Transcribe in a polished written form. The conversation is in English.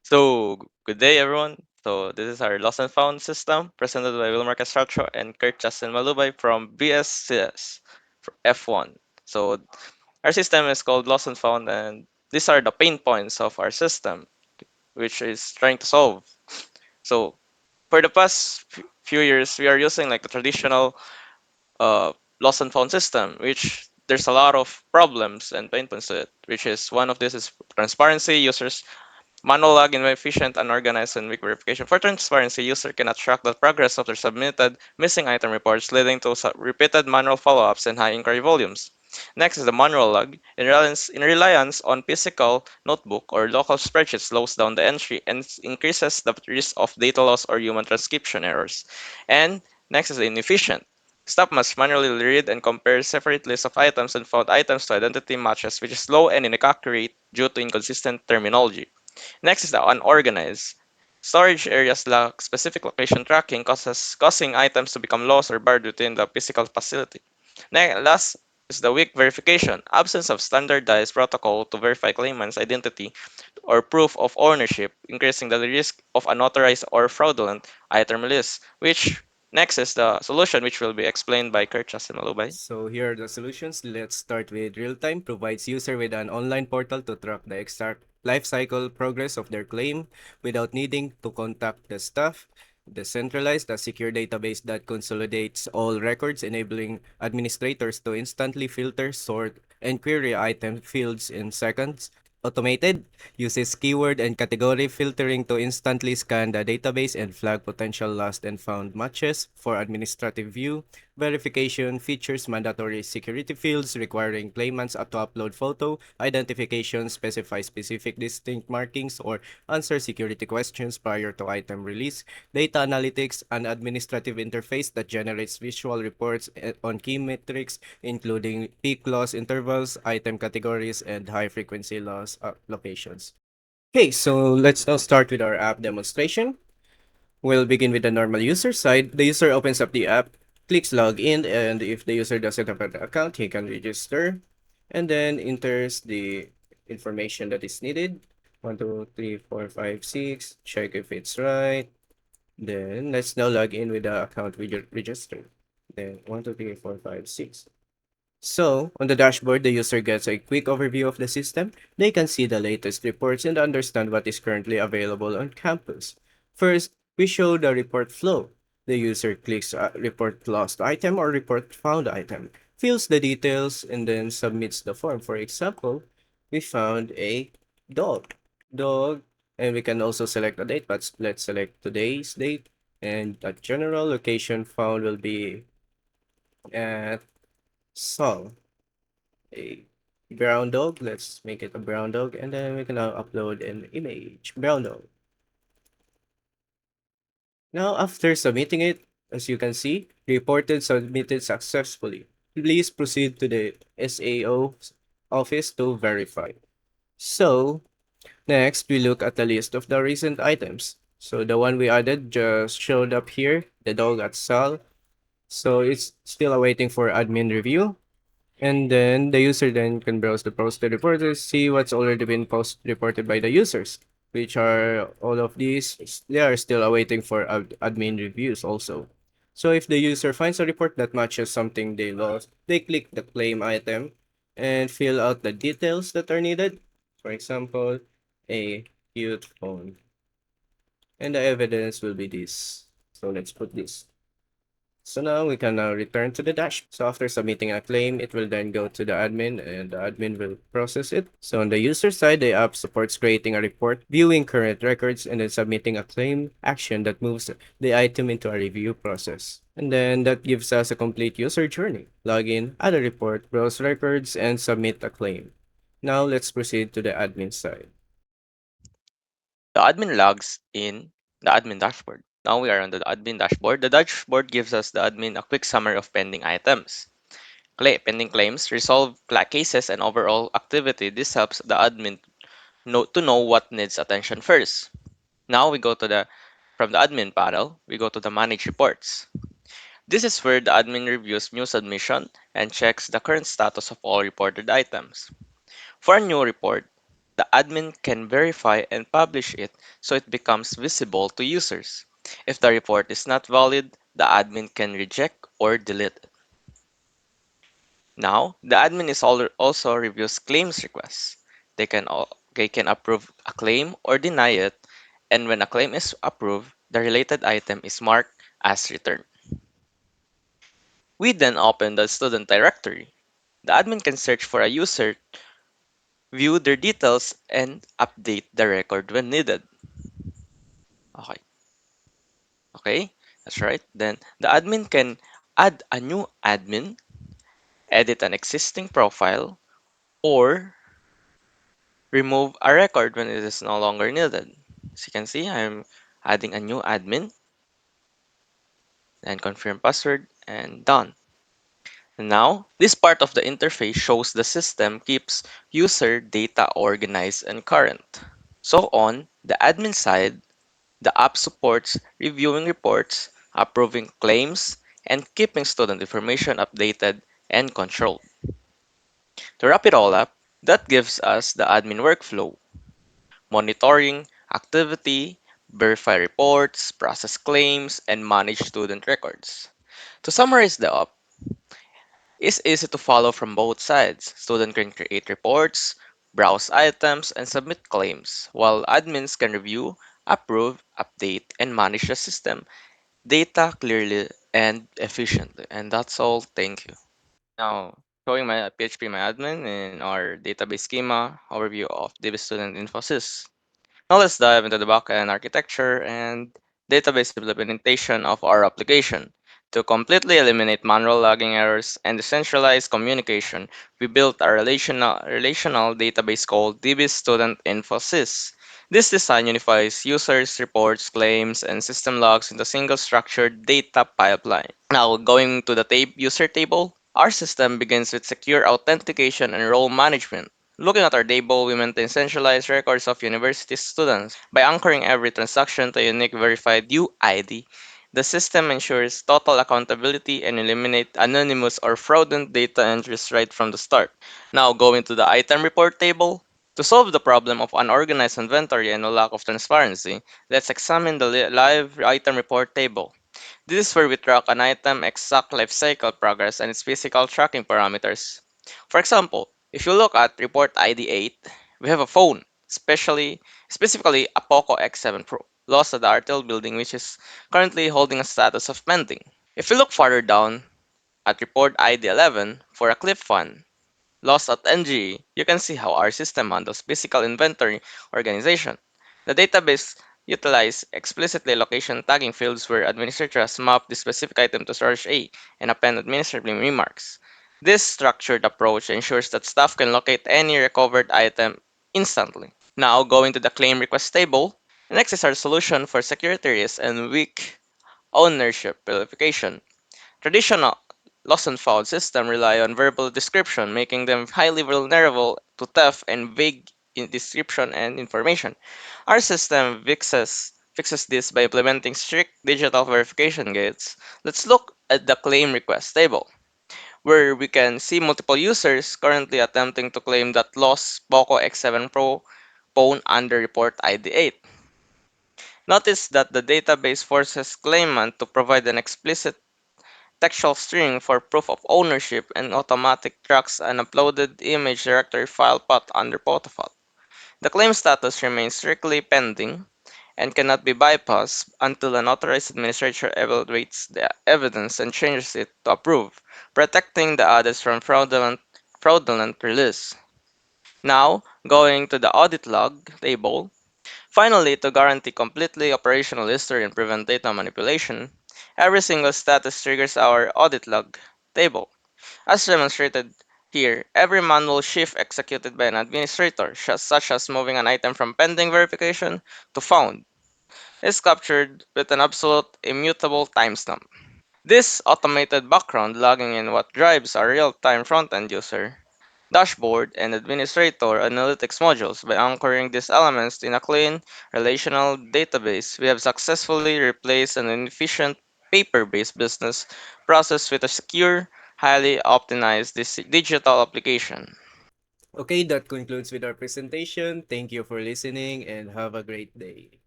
Good day, everyone. This is our Lost and Found system presented by Wilmarcus Racho and Kurt Justin Malubay from BSCS for F1. So, our system is called Lost and Found, and these are the pain points of our system, which is trying to solve. So, for the past few years, we are using like the traditional uh, Lost and Found system, which there's a lot of problems and pain points to it, which is one of this is transparency. Users manual login by efficient, unorganized, and weak verification. For transparency, user cannot track the progress of their submitted missing item reports, leading to repeated manual follow-ups and high inquiry volumes. Next is the manual log. In reliance on physical notebook or local spreadsheet slows down the entry and increases the risk of data loss or human transcription errors. And next is the inefficient. Staff must manually read and compare separate lists of items and found items to identity matches, which is slow and inaccurate due to inconsistent terminology. Next is the unorganized. Storage areas lack specific location tracking, causing items to become lost or buried within the physical facility. Last is the weak verification. Absence of standardized protocol to verify claimant's identity or proof of ownership, increasing the risk of unauthorized or fraudulent item lists. Which next is the solution, which will be explained by Kurt Malubay. So here are the solutions. Let's start with real-time. Provides user with an online portal to track the exact life cycle progress of their claim without needing to contact the staff. Decentralized, a secure database that consolidates all records, enabling administrators to instantly filter, sort, and query item fields in seconds. Automated uses keyword and category filtering to instantly scan the database and flag potential lost and found matches for administrative view. Verification features mandatory security fields requiring claimants to upload photo, identification, specify specific distinct markings, or answer security questions prior to item release. Data analytics, an administrative interface that generates visual reports on key metrics, including peak loss intervals, item categories, and high frequency loss locations. Okay, so let's now start with our app demonstration. We'll begin with the normal user side. The user opens up the app, clicks login, and if the user doesn't have an account, he can register and then enters the information that is needed. 1, 2, 3, 4, 5, 6. Check if it's right. Then let's now log in with the account we registered. Then 1, 2, 3, 4, 5, 6. So, on the dashboard, the user gets a quick overview of the system. They can see the latest reports and understand what is currently available on campus. First, we show the report flow. The user clicks report lost item or report found item, fills the details, and then submits the form. For example, we found a dog. Dog, and we can also select the date, but let's select today's date. And the general location found will be at Sol, a brown dog. Let's make it a brown dog, and then we can now upload an image. Brown dog. Now, after submitting it, as you can see, reported submitted successfully. Please proceed to the SAO office to verify. So, next, we look at the list of the recent items. So, the one we added just showed up here, the dog at Sal. So, it's still awaiting for admin review. And then the user then can browse the posted reports, see what's already been post reported by the users, which are all of these. They are still awaiting for admin reviews also. So if the user finds a report that matches something they lost, they click the claim item and fill out the details that are needed. For example, a cute phone. And the evidence will be this. So let's put this. So now we can now return to the dash. So after submitting a claim, it will then go to the admin and the admin will process it. So on the user side, the app supports creating a report, viewing current records, and then submitting a claim action that moves the item into a review process. And then that gives us a complete user journey. Log in, add a report, browse records, and submit a claim. Now let's proceed to the admin side. The admin logs in the admin dashboard. Now we are on the admin dashboard. The dashboard gives us the admin a quick summary of pending items. Pending claims, resolve cases, and overall activity. This helps the admin to know what needs attention first. Now we go to the from the admin panel, we go to the manage reports. This is where the admin reviews new submission and checks the current status of all reported items. For a new report, the admin can verify and publish it so it becomes visible to users. If the report is not valid, the admin can reject or delete it. Now, the admin is also reviews claims requests. They can approve a claim or deny it, and when a claim is approved, the related item is marked as returned. We then open the student directory. The admin can search for a user, view their details, and update the record when needed. Okay, okay, that's right. Then the admin can add a new admin, edit an existing profile, or remove a record when it is no longer needed. As you can see, I'm adding a new admin and confirm password and done. Now, this part of the interface shows the system keeps user data organized and current. So on the admin side, the app supports reviewing reports, approving claims, and keeping student information updated and controlled. To wrap it all up, that gives us the admin workflow: monitoring activity, verify reports, process claims, and manage student records. To summarize the app, it's easy to follow from both sides. Students can create reports, browse items, and submit claims, while admins can review, approve, update, and manage the system data clearly and efficiently. And that's all. Thank you. Now, showing my PHP my admin in our database schema overview of DB student infosys. Now let's dive into the backend architecture and database implementation of our application. To completely eliminate manual logging errors and decentralized communication, we built a relational database called DB Student InfoSys. This design unifies users, reports, claims, and system logs into a single structured data pipeline. Now, going to the user table, our system begins with secure authentication and role management. Looking at our table, we maintain centralized records of university students. By anchoring every transaction to a unique verified UID, the system ensures total accountability and eliminate anonymous or fraudulent data entries right from the start. Now, going to the item report table. To solve the problem of unorganized inventory and a lack of transparency, let's examine the live item report table. This is where we track an item exact life cycle progress and its physical tracking parameters. For example, if you look at report ID 8, we have a phone, specifically a Poco X7 Pro, lost at the RTL building which is currently holding a status of pending. If you look farther down at report ID 11 for a clip fan, lost at NGE, you can see how our system handles physical inventory organization. The database utilizes explicitly location tagging fields where administrators map the specific item to storage A and append administrative remarks. This structured approach ensures that staff can locate any recovered item instantly. Now, going to the claim request table, next is our solution for security risk and weak ownership verification. Traditional lost and found systems rely on verbal description, making them highly vulnerable to theft and vague description and information. Our system fixes this by implementing strict digital verification gates. Let's look at the claim request table, where we can see multiple users currently attempting to claim that lost Poco X7 Pro phone under report ID 8. Notice that the database forces claimant to provide an explicit textual string for proof of ownership and automatic tracks an uploaded image directory file path under protocol. The claim status remains strictly pending and cannot be bypassed until an authorized administrator evaluates the evidence and changes it to approve, protecting the others from fraudulent release. Now, going to the audit log table. Finally, to guarantee completely operational history and prevent data manipulation, every single status triggers our audit log table. As demonstrated here, every manual shift executed by an administrator, such as moving an item from pending verification to found, is captured with an absolute immutable timestamp. This automated background logging in what drives our real-time front-end user dashboard and administrator analytics modules. By anchoring these elements in a clean relational database, we have successfully replaced an inefficient paper-based business process with a secure, highly optimized digital application. Okay, that concludes with our presentation. Thank you for listening and have a great day.